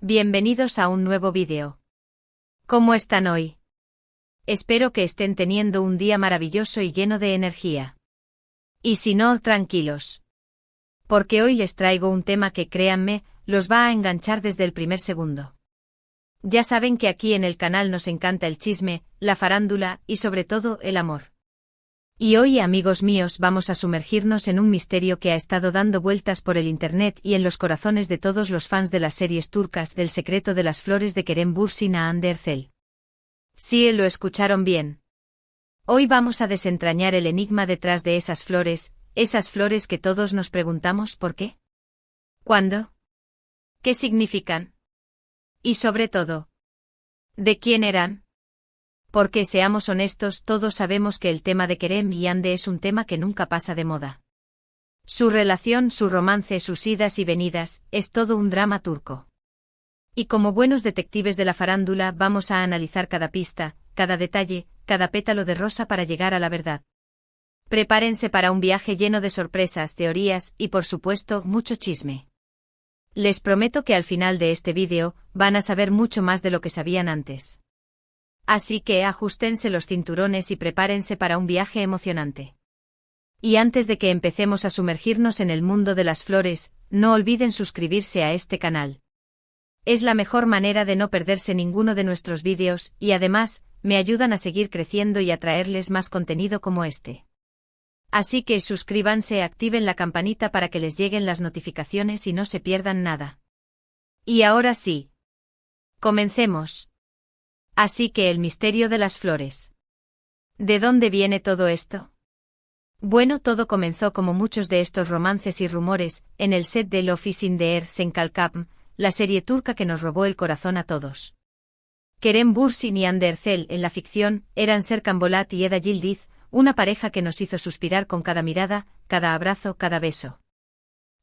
Bienvenidos a un nuevo vídeo. ¿Cómo están hoy? Espero que estén teniendo un día maravilloso y lleno de energía. Y si no, tranquilos. Porque hoy les traigo un tema que, créanme, los va a enganchar desde el primer segundo. Ya saben que aquí en el canal nos encanta el chisme, la farándula y sobre todo el amor. Y hoy, amigos míos, vamos a sumergirnos en un misterio que ha estado dando vueltas por el internet y en los corazones de todos los fans de las series turcas del secreto de las flores de Kerem Bürsin a Hande Erçel. Sí, lo escucharon bien. Hoy vamos a desentrañar el enigma detrás de esas flores que todos nos preguntamos ¿por qué? ¿Cuándo? ¿Qué significan? Y sobre todo, ¿de quién eran? Porque seamos honestos, todos sabemos que el tema de Kerem y Hande es un tema que nunca pasa de moda. Su relación, su romance, sus idas y venidas, es todo un drama turco. Y como buenos detectives de la farándula vamos a analizar cada pista, cada detalle, cada pétalo de rosa para llegar a la verdad. Prepárense para un viaje lleno de sorpresas, teorías y por supuesto mucho chisme. Les prometo que al final de este vídeo van a saber mucho más de lo que sabían antes. Así que ajustense los cinturones y prepárense para un viaje emocionante. Y antes de que empecemos a sumergirnos en el mundo de las flores, no olviden suscribirse a este canal. Es la mejor manera de no perderse ninguno de nuestros vídeos y además, me ayudan a seguir creciendo y a traerles más contenido como este. Así que suscríbanse, activen la campanita para que les lleguen las notificaciones y no se pierdan nada. Y ahora sí. Comencemos. Así que el misterio de las flores. ¿De dónde viene todo esto? Bueno, todo comenzó como muchos de estos romances y rumores, en el set de Love is in the Air en Kalkapm, la serie turca que nos robó el corazón a todos. Kerem Bürsin y Hande Erçel en la ficción eran Serkan Bolat y Eda Yildiz, una pareja que nos hizo suspirar con cada mirada, cada abrazo, cada beso.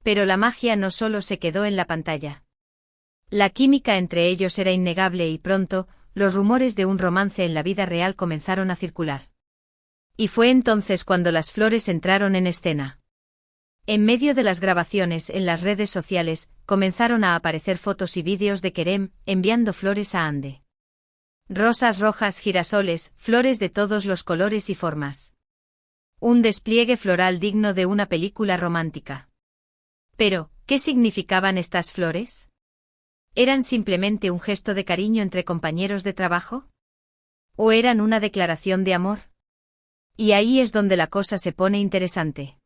Pero la magia no solo se quedó en la pantalla. La química entre ellos era innegable y pronto, los rumores de un romance en la vida real comenzaron a circular. Y fue entonces cuando las flores entraron en escena. En medio de las grabaciones en las redes sociales, comenzaron a aparecer fotos y vídeos de Kerem enviando flores a Hande. Rosas rojas, girasoles, flores de todos los colores y formas. Un despliegue floral digno de una película romántica. Pero, ¿qué significaban estas flores? ¿Eran simplemente un gesto de cariño entre compañeros de trabajo? ¿O eran una declaración de amor? Y ahí es donde la cosa se pone interesante.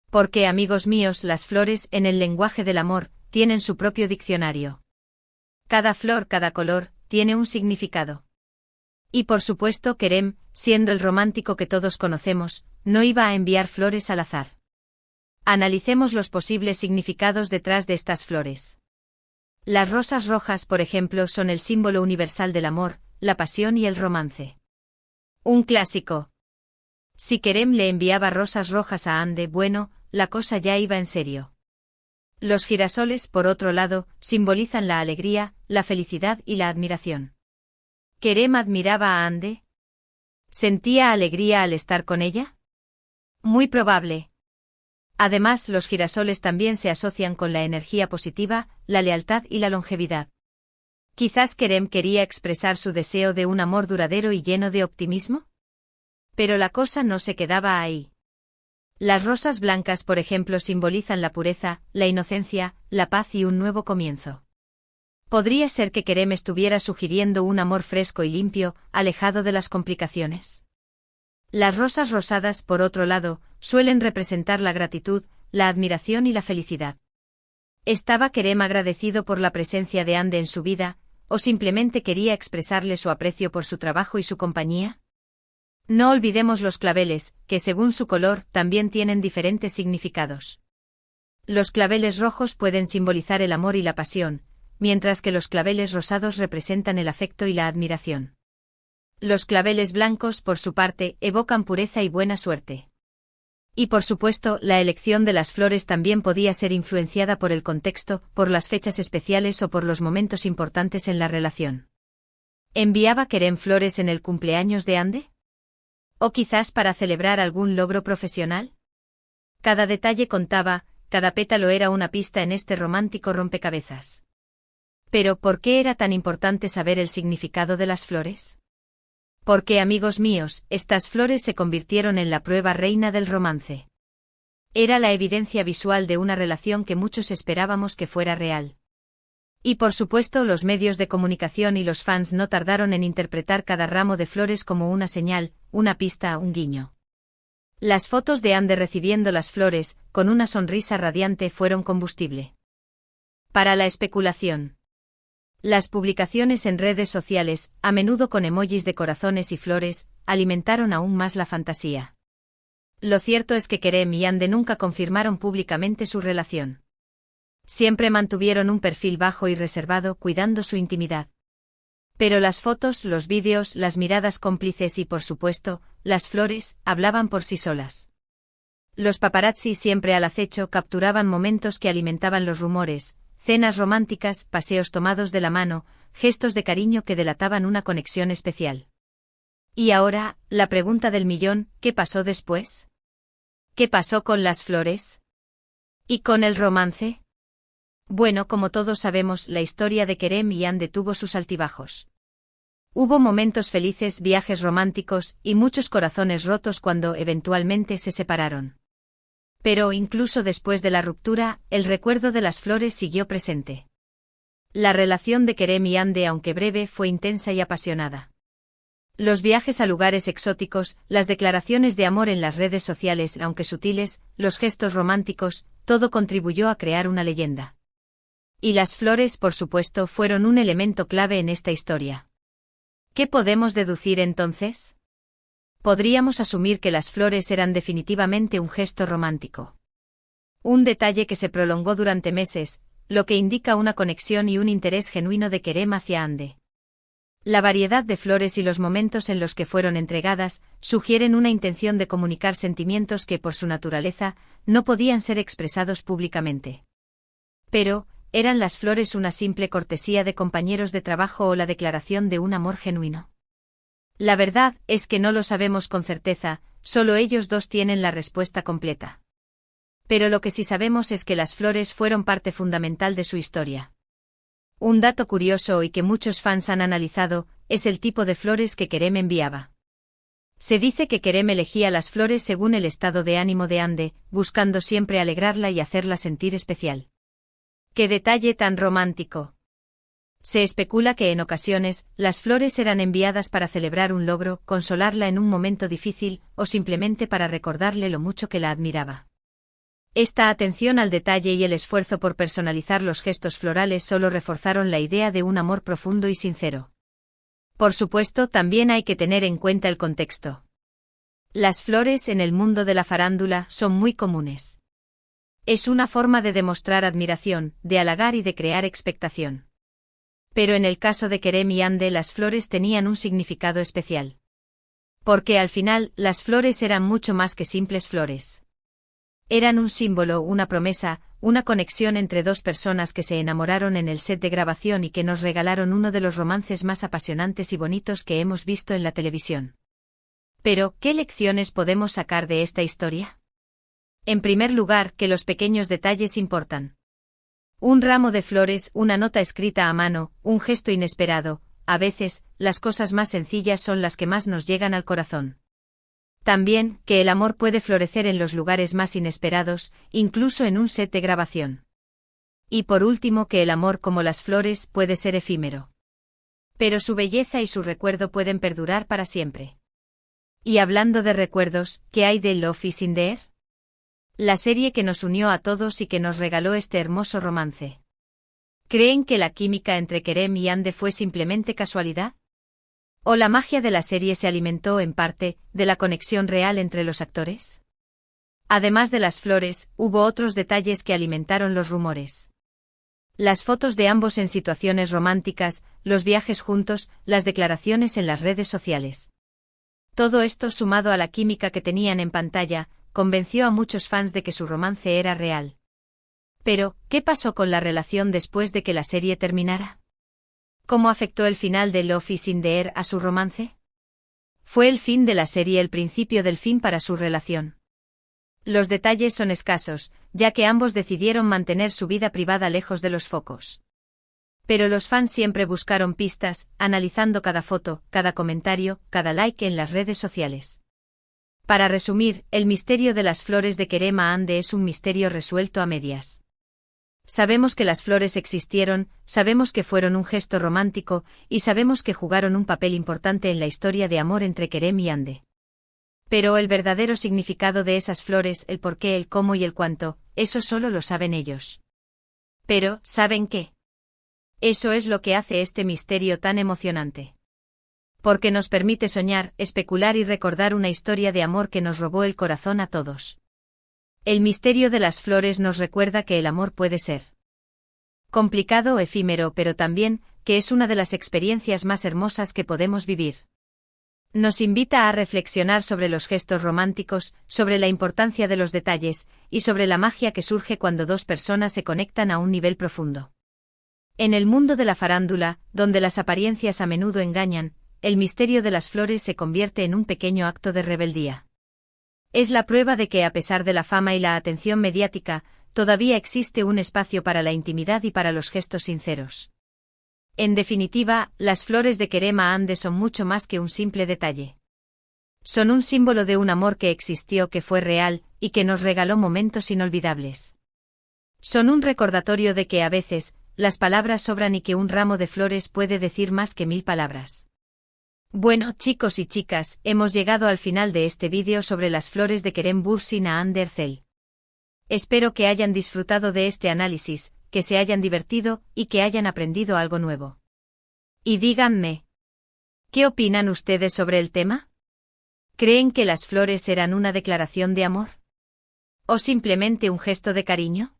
Porque, amigos míos, las flores, en el lenguaje del amor, tienen su propio diccionario. Cada flor, cada color, tiene un significado. Y por supuesto Kerem, siendo el romántico que todos conocemos, no iba a enviar flores al azar. Analicemos los posibles significados detrás de estas flores. Las rosas rojas, por ejemplo, son el símbolo universal del amor, la pasión y el romance. Un clásico. Si Kerem le enviaba rosas rojas a Hande, bueno, la cosa ya iba en serio. Los girasoles, por otro lado, simbolizan la alegría, la felicidad y la admiración. ¿Kerem admiraba a Hande? ¿Sentía alegría al estar con ella? Muy probable. Además, los girasoles también se asocian con la energía positiva, la lealtad y la longevidad. Quizás Kerem quería expresar su deseo de un amor duradero y lleno de optimismo. Pero la cosa no se quedaba ahí. Las rosas blancas, por ejemplo, simbolizan la pureza, la inocencia, la paz y un nuevo comienzo. ¿Podría ser que Kerem estuviera sugiriendo un amor fresco y limpio, alejado de las complicaciones? Las rosas rosadas, por otro lado, suelen representar la gratitud, la admiración y la felicidad. ¿Estaba Kerem agradecido por la presencia de Hande en su vida, o simplemente quería expresarle su aprecio por su trabajo y su compañía? No olvidemos los claveles, que según su color, también tienen diferentes significados. Los claveles rojos pueden simbolizar el amor y la pasión, mientras que los claveles rosados representan el afecto y la admiración. Los claveles blancos, por su parte, evocan pureza y buena suerte. Y por supuesto, la elección de las flores también podía ser influenciada por el contexto, por las fechas especiales o por los momentos importantes en la relación. ¿Enviaba Kerem flores en el cumpleaños de Hande? ¿O quizás para celebrar algún logro profesional? Cada detalle contaba, cada pétalo era una pista en este romántico rompecabezas. Pero, ¿por qué era tan importante saber el significado de las flores? Porque, amigos míos, estas flores se convirtieron en la prueba reina del romance. Era la evidencia visual de una relación que muchos esperábamos que fuera real. Y por supuesto los medios de comunicación y los fans no tardaron en interpretar cada ramo de flores como una señal, una pista, un guiño. Las fotos de Ande recibiendo las flores, con una sonrisa radiante, fueron combustible para la especulación. Las publicaciones en redes sociales, a menudo con emojis de corazones y flores, alimentaron aún más la fantasía. Lo cierto es que Kerem y Ande nunca confirmaron públicamente su relación. Siempre mantuvieron un perfil bajo y reservado, cuidando su intimidad. Pero las fotos, los vídeos, las miradas cómplices y, por supuesto, las flores, hablaban por sí solas. Los paparazzi, siempre al acecho, capturaban momentos que alimentaban los rumores, cenas románticas, paseos tomados de la mano, gestos de cariño que delataban una conexión especial. Y ahora, la pregunta del millón, ¿qué pasó después? ¿Qué pasó con las flores? ¿Y con el romance? Bueno, como todos sabemos, la historia de Kerem y Ande tuvo sus altibajos. Hubo momentos felices, viajes románticos, y muchos corazones rotos cuando eventualmente se separaron. Pero incluso después de la ruptura, el recuerdo de las flores siguió presente. La relación de Kerem y Ande, aunque breve, fue intensa y apasionada. Los viajes a lugares exóticos, las declaraciones de amor en las redes sociales, aunque sutiles, los gestos románticos, todo contribuyó a crear una leyenda. Y las flores, por supuesto, fueron un elemento clave en esta historia. ¿Qué podemos deducir entonces? Podríamos asumir que las flores eran definitivamente un gesto romántico. Un detalle que se prolongó durante meses, lo que indica una conexión y un interés genuino de Kerem hacia Ande. La variedad de flores y los momentos en los que fueron entregadas sugieren una intención de comunicar sentimientos que, por su naturaleza, no podían ser expresados públicamente. Pero, ¿eran las flores una simple cortesía de compañeros de trabajo o la declaración de un amor genuino? La verdad es que no lo sabemos con certeza, solo ellos dos tienen la respuesta completa. Pero lo que sí sabemos es que las flores fueron parte fundamental de su historia. Un dato curioso y que muchos fans han analizado, es el tipo de flores que Kerem enviaba. Se dice que Kerem elegía las flores según el estado de ánimo de Ande, buscando siempre alegrarla y hacerla sentir especial. ¡Qué detalle tan romántico! Se especula que en ocasiones, las flores eran enviadas para celebrar un logro, consolarla en un momento difícil, o simplemente para recordarle lo mucho que la admiraba. Esta atención al detalle y el esfuerzo por personalizar los gestos florales solo reforzaron la idea de un amor profundo y sincero. Por supuesto, también hay que tener en cuenta el contexto. Las flores en el mundo de la farándula son muy comunes. Es una forma de demostrar admiración, de halagar y de crear expectación. Pero en el caso de Kerem y Ande, las flores tenían un significado especial. Porque al final, las flores eran mucho más que simples flores. Eran un símbolo, una promesa, una conexión entre dos personas que se enamoraron en el set de grabación y que nos regalaron uno de los romances más apasionantes y bonitos que hemos visto en la televisión. Pero, ¿qué lecciones podemos sacar de esta historia? En primer lugar, que los pequeños detalles importan. Un ramo de flores, una nota escrita a mano, un gesto inesperado, a veces, las cosas más sencillas son las que más nos llegan al corazón. También, que el amor puede florecer en los lugares más inesperados, incluso en un set de grabación. Y por último, que el amor, como las flores, puede ser efímero. Pero su belleza y su recuerdo pueden perdurar para siempre. Y hablando de recuerdos, ¿qué hay de Love is in the Air? La serie que nos unió a todos y que nos regaló este hermoso romance. ¿Creen que la química entre Kerem y Ande fue simplemente casualidad? ¿O la magia de la serie se alimentó, en parte, de la conexión real entre los actores? Además de las flores, hubo otros detalles que alimentaron los rumores. Las fotos de ambos en situaciones románticas, los viajes juntos, las declaraciones en las redes sociales. Todo esto, sumado a la química que tenían en pantalla, convenció a muchos fans de que su romance era real. Pero, ¿qué pasó con la relación después de que la serie terminara? ¿Cómo afectó el final de Love is in the Air a su romance? ¿Fue el fin de la serie el principio del fin para su relación? Los detalles son escasos, ya que ambos decidieron mantener su vida privada lejos de los focos. Pero los fans siempre buscaron pistas, analizando cada foto, cada comentario, cada like en las redes sociales. Para resumir, el misterio de las flores de Kerema Ande es un misterio resuelto a medias. Sabemos que las flores existieron, sabemos que fueron un gesto romántico, y sabemos que jugaron un papel importante en la historia de amor entre Kerem y Ande. Pero el verdadero significado de esas flores, el por qué, el cómo y el cuánto, eso solo lo saben ellos. Pero, ¿saben qué? Eso es lo que hace este misterio tan emocionante. Porque nos permite soñar, especular y recordar una historia de amor que nos robó el corazón a todos. El misterio de las flores nos recuerda que el amor puede ser complicado o efímero, pero también, que es una de las experiencias más hermosas que podemos vivir. Nos invita a reflexionar sobre los gestos románticos, sobre la importancia de los detalles, y sobre la magia que surge cuando dos personas se conectan a un nivel profundo. En el mundo de la farándula, donde las apariencias a menudo engañan, el misterio de las flores se convierte en un pequeño acto de rebeldía. Es la prueba de que a pesar de la fama y la atención mediática, todavía existe un espacio para la intimidad y para los gestos sinceros. En definitiva, las flores de Kerema Ande son mucho más que un simple detalle. Son un símbolo de un amor que existió, que fue real, y que nos regaló momentos inolvidables. Son un recordatorio de que a veces, las palabras sobran y que un ramo de flores puede decir más que 1000 palabras. Bueno, chicos y chicas, hemos llegado al final de este vídeo sobre las flores de Kerem Bürsin a Hande Erçel. Espero que hayan disfrutado de este análisis, que se hayan divertido, y que hayan aprendido algo nuevo. Y díganme, ¿qué opinan ustedes sobre el tema? ¿Creen que las flores eran una declaración de amor? ¿O simplemente un gesto de cariño?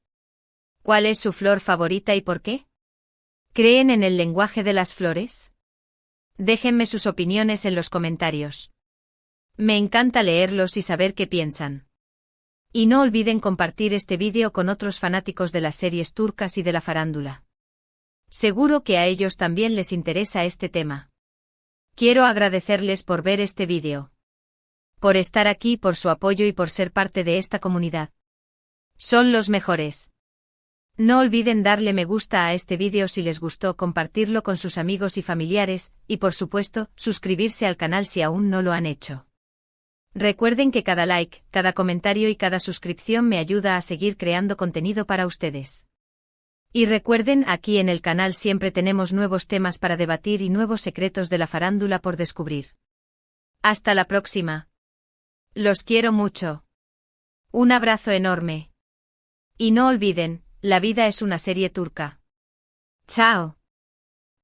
¿Cuál es su flor favorita y por qué? ¿Creen en el lenguaje de las flores? Déjenme sus opiniones en los comentarios. Me encanta leerlos y saber qué piensan. Y no olviden compartir este vídeo con otros fanáticos de las series turcas y de la farándula. Seguro que a ellos también les interesa este tema. Quiero agradecerles por ver este vídeo. Por estar aquí, por su apoyo y por ser parte de esta comunidad. Son los mejores. No olviden darle me gusta a este vídeo si les gustó, compartirlo con sus amigos y familiares, y por supuesto, suscribirse al canal si aún no lo han hecho. Recuerden que cada like, cada comentario y cada suscripción me ayuda a seguir creando contenido para ustedes. Y recuerden, aquí en el canal siempre tenemos nuevos temas para debatir y nuevos secretos de la farándula por descubrir. Hasta la próxima. Los quiero mucho. Un abrazo enorme. Y no olviden, la vida es una serie turca. Chao.